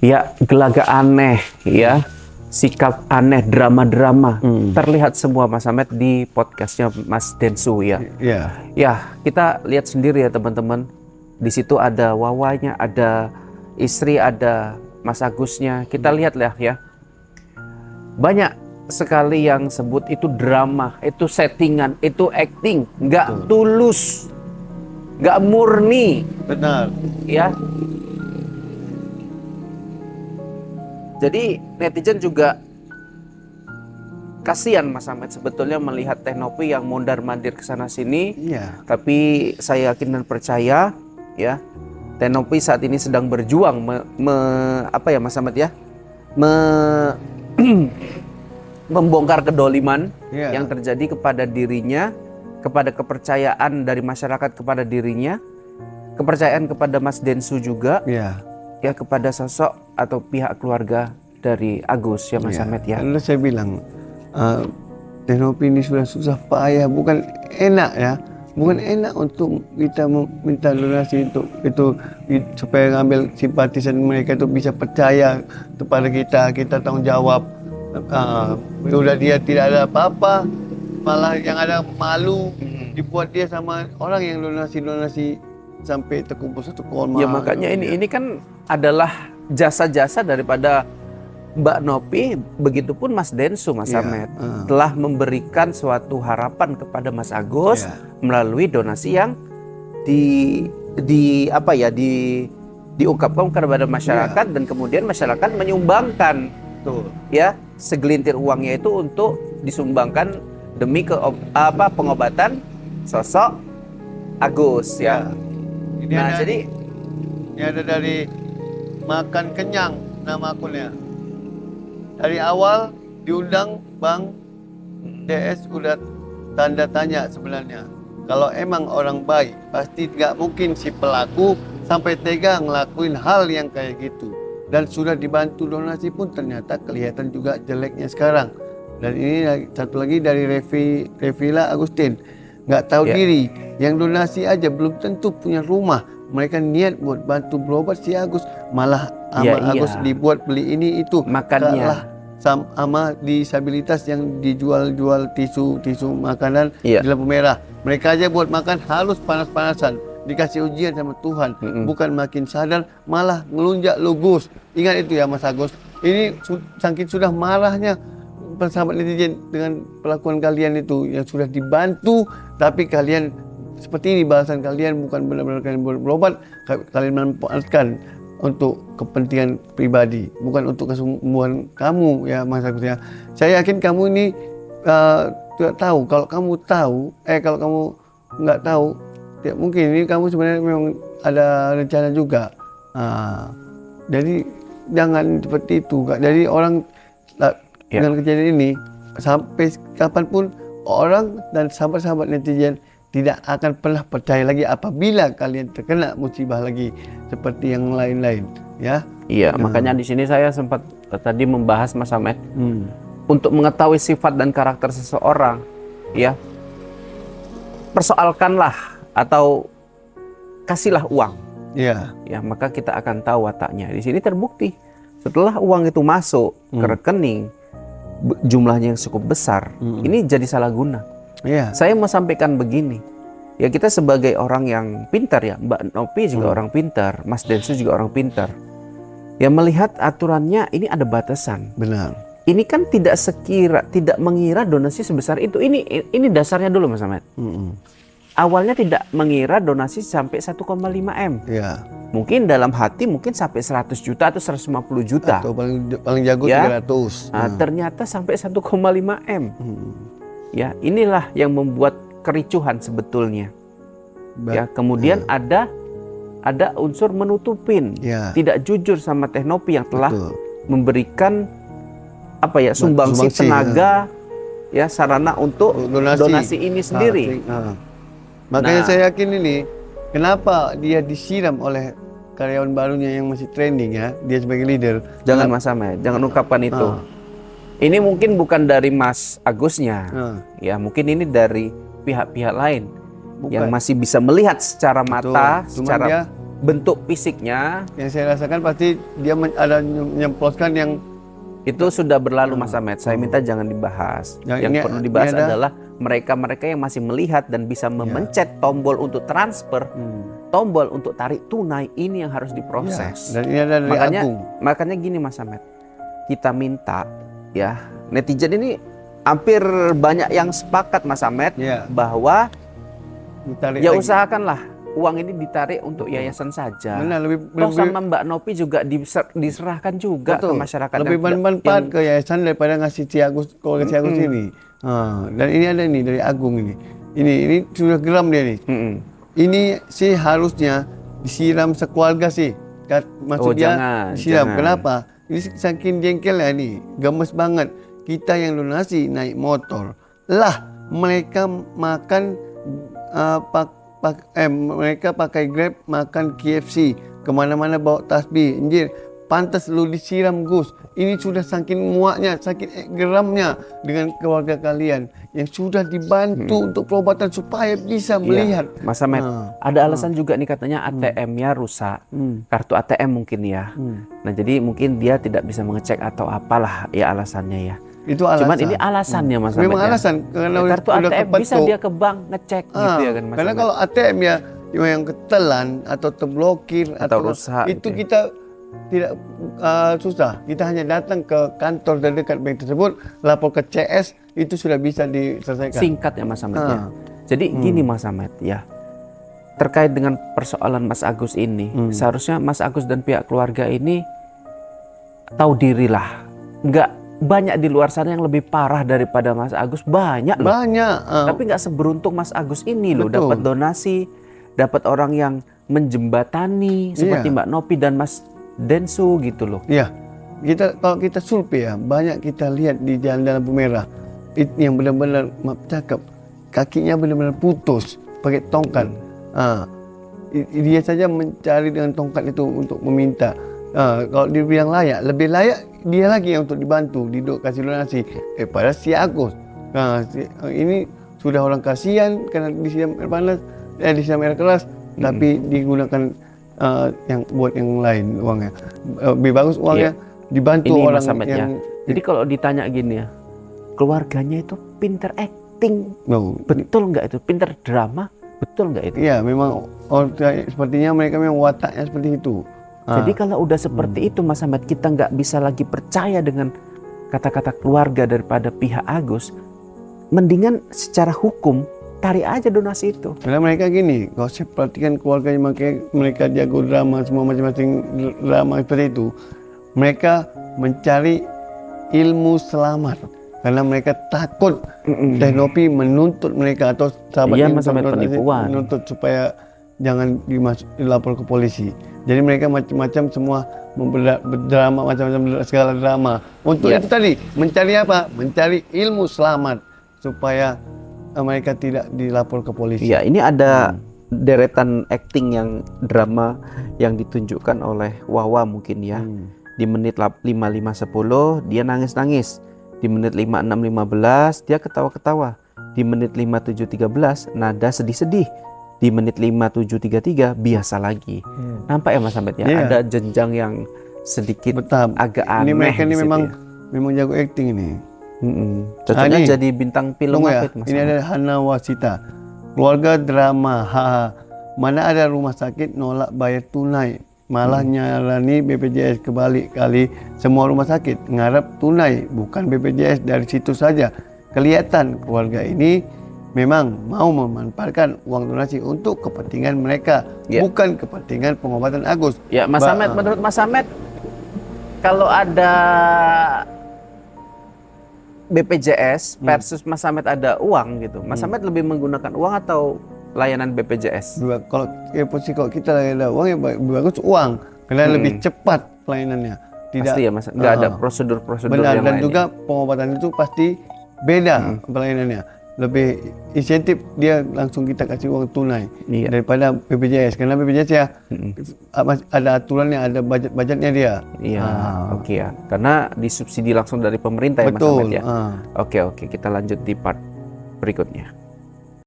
Ya, gelagat aneh, ya, sikap aneh, drama-drama terlihat semua Mas Ahmed di podcastnya Mas Densu ya. Iya. Ya, kita lihat sendiri ya teman-teman. Di situ ada Wawanya, ada istri, ada Mas Agusnya. Kita lihat lah ya. Banyak sekali yang sebut itu drama, itu settingan, itu acting, nggak tulus, nggak murni, Benar. ya. Jadi netizen juga kasihan Mas Ahmed sebetulnya melihat Teh Nopi yang mondar-mandir ke sana sini. Iya. Tapi saya yakin dan percaya ya, Teh Nopi saat ini sedang berjuang apa ya Mas Ahmed ya? Membongkar kedoliman yang terjadi kepada dirinya, kepada kepercayaan dari masyarakat kepada dirinya, kepercayaan kepada Mas Densu juga. Iya. Ya, kepada sosok atau pihak keluarga dari Agus ya Mas Ahmed ya. Karena saya bilang Teh Nopi ini sudah susah payah, bukan enak ya, bukan enak untuk kita meminta donasi untuk itu supaya ngambil simpatisan mereka itu bisa percaya kepada kita tanggung jawab. Udah dia tidak ada apa-apa, malah yang ada malu dibuat dia sama orang yang donasi sampai terkumpul 1 koma. Ya makanya ini kan adalah jasa-jasa daripada Mbak Nopi, begitupun Mas Densu, Mas Ahmed telah memberikan suatu harapan kepada Mas Agus melalui donasi yang diungkapkan kepada masyarakat dan kemudian masyarakat menyumbangkan ya segelintir uangnya itu untuk disumbangkan demi pengobatan sosok Agus ya. Ini Nah, ini ada dari Makan Kenyang nama akunnya. Dari awal diundang Bang DS udah tanda tanya sebenarnya. Kalau emang orang baik, pasti nggak mungkin si pelaku sampai tega ngelakuin hal yang kayak gitu. Dan sudah dibantu donasi pun ternyata kelihatan juga jeleknya sekarang. Dan ini satu lagi dari Revila Agustin. Nggak tahu diri, yang donasi aja belum tentu punya rumah. Mereka niat buat bantu berobat si Agus, malah Agus dibuat beli ini itu. Makanya sama disabilitas yang dijual tisu makanan di lampu merah. Mereka aja buat makan halus panas-panasan, dikasih ujian sama Tuhan, bukan makin sadar malah ngelunjak lugus. Ingat itu ya Mas Agus. Ini saking sudah marahnya sahabat netizen dengan pelakuan kalian itu yang sudah dibantu, tapi kalian seperti ini balasan kalian, bukan benar-benar kalian berobat, kalian memanfaatkan untuk kepentingan pribadi, bukan untuk kesembuhan kamu ya Mas Agus ya. Saya yakin kamu ini tidak tahu. Kalau kamu tahu, kalau kamu nggak tahu, tidak mungkin. Ini kamu sebenarnya memang ada rencana juga. Jadi jangan seperti itu. Jadi orang dengan kejadian ini sampai kapanpun orang dan sahabat-sahabat netizen tidak akan pernah percaya lagi apabila kalian terkena musibah lagi seperti yang lain-lain, ya. Iya, makanya di sini saya sempat tadi membahas Mas Ahmed untuk mengetahui sifat dan karakter seseorang, ya. Persoalkanlah atau kasihlah uang. Iya. Ya, maka kita akan tahu wataknya. Di sini terbukti setelah uang itu masuk ke rekening jumlahnya yang cukup besar, ini jadi salah guna. Saya mau sampaikan begini, ya kita sebagai orang yang pintar ya, Mbak Nopi juga orang pintar, Mas Densu juga orang pintar. Ya melihat aturannya ini ada batasan. Benar. Ini kan tidak mengira donasi sebesar itu. Ini dasarnya dulu Mas Ahmed. Awalnya tidak mengira donasi sampai 1,5 M. Ya. Mungkin dalam hati mungkin sampai 100 juta atau 150 juta. Atau paling jago 300. Nah, ternyata sampai 1,5 M. Ya, inilah yang membuat kericuhan sebetulnya. Ya, kemudian ada unsur menutupin, tidak jujur sama Teh Nopi yang telah memberikan sumbangsi tenaga, ya sarana untuk donasi ini sendiri. Makanya saya yakin ini kenapa dia disiram oleh karyawan barunya yang masih trending ya, dia sebagai leader. Jangan Mas Ahmed, jangan ungkapkan itu. Ini mungkin bukan dari Mas Agusnya, ya mungkin ini dari pihak-pihak lain yang masih bisa melihat secara mata, secara bentuk fisiknya. Yang saya rasakan pasti dia ada menyemploskan yang itu sudah berlalu Mas Ahmed. Saya minta jangan dibahas. Yang perlu dibahas adalah mereka-mereka yang masih melihat dan bisa memencet tombol untuk transfer, tombol untuk tarik tunai, ini yang harus diproses. Dan ini ada dari makanya gini Mas Ahmed, kita minta ya, netizen ini hampir banyak yang sepakat Mas Ahmed bahwa ya usahakanlah uang ini ditarik untuk yayasan saja. Benar, sama Mbak Nopi juga diserahkan juga ke masyarakat. Lebih bermanfaat ke yayasan daripada ngasih Ciagus, keluarga Ciagus ini. Dan ini ada nih dari Agung ini. Ini sudah geram dia nih. Ini sih harusnya disiram sekeluarga sih. Maksudnya disiram. Kenapa? Ini saking jengkelnya nih, gemes banget. Kita yang donasi naik motor. Lah, mereka makan mereka pakai Grab, makan KFC, kemana-mana bawa tasbih. Anjir, pantas lu disiram Gus. Ini sudah saking muaknya, saking geramnya dengan keluarga kalian yang sudah dibantu untuk perobatan supaya bisa melihat. Mas Ahmed, ada alasan juga nih katanya ATM-nya rusak, kartu ATM mungkin ya. Nah jadi mungkin dia tidak bisa mengecek atau apalah ya alasannya ya. Itu alasan. Cuman ini alasannya Mas Ahmed. Memang alasan karena ya, kartu ATM bisa dia ke bank ngecek gitu ya kan Mas Karena Ahmed. kalau ATM ya yang ketelan atau terblokir atau rusak itu gitu. Kita tidak susah. Kita hanya datang ke kantor terdekat bank tersebut, lapor ke CS, itu sudah bisa diselesaikan. Singkat ya Mas Ahmed ya. Jadi gini Mas Ahmed ya. Terkait dengan persoalan Mas Agus ini, seharusnya Mas Agus dan pihak keluarga ini tahu dirilah. Enggak banyak di luar sana yang lebih parah daripada Mas Agus, banyak loh. Banyak. Tapi nggak seberuntung Mas Agus ini loh, dapat donasi, dapat orang yang menjembatani seperti Mbak Nopi dan Mas Densu gitu loh. Iya. Kalau kita survei ya, banyak kita lihat di jalan lampu merah itu yang benar-benar cakep, kakinya benar-benar putus pakai tongkat. Dia saja mencari dengan tongkat itu untuk meminta. Kalau dibilang layak, lebih layak dia lagi yang untuk dibantu, kasih donasi pada si Agus. Ini sudah orang kasihan karena disiram air panas, disiram air keras, tapi digunakan yang buat yang lain uangnya. Lebih bagus uangnya dibantu ini orang yang. Jadi kalau ditanya gini ya, keluarganya itu pinter acting, betul nggak itu? Pinter drama, betul nggak itu? Iya, memang sepertinya mereka memang wataknya seperti itu. Jadi kalau udah seperti itu Mas Ahmed, kita nggak bisa lagi percaya dengan kata-kata keluarga daripada pihak Agus. Mendingan secara hukum tarik aja donasi itu. Karena mereka gini, kalau saya perhatikan keluarganya, makanya mereka jago drama, semua macam-macam drama seperti itu. Mereka mencari ilmu selamat karena mereka takut Teh Nopi menuntut mereka atau sahabat penipuan, menuntut supaya jangan dilapor ke polisi. Jadi mereka macam-macam semua berdrama, macam-macam segala drama. Untuk itu tadi, mencari apa? Mencari ilmu selamat supaya mereka tidak dilapor ke polisi. Iya, ini ada deretan acting yang drama yang ditunjukkan oleh Wawa mungkin ya. Di menit 55:10 dia nangis-nangis. Di menit 56:15 dia ketawa-ketawa. Di menit 57:13 nada sedih-sedih. Di menit 57:33 biasa lagi. Nampak ya Mas Ahmed ya, ada jenjang yang sedikit agak aneh. Ini mereka ini memang jago acting ini. Cocoknya jadi bintang film apa itu Mas Ini Ahmed? ada Hana Wasita, keluarga drama. Mana ada rumah sakit nolak bayar tunai, malah nyalani BPJS. Kebalik kali semua rumah sakit ngarep tunai, bukan BPJS. Dari situ saja kelihatan keluarga ini memang mau memanfaatkan uang donasi untuk kepentingan mereka, bukan kepentingan pengobatan Agus. Ya, Mas Ahmed, menurut Mas Ahmed, kalau ada BPJS versus Mas Ahmed ada uang gitu, Mas Ahmed lebih menggunakan uang atau layanan BPJS? Kalau kita ada uang ya bagus uang, karena lebih cepat pelayanannya. Pasti ya Mas, nggak ada prosedur-prosedur yang lain. Dan juga pengobatan itu pasti beda pelayanannya. Lebih insentif dia langsung kita kasih uang tunai daripada BPJS, karena BPJS ya ada aturannya, ada budgetnya dia. Iya, oke ya, karena disubsidi langsung dari pemerintah ya Mas Ahmed ya. Oke, kita lanjut di part berikutnya.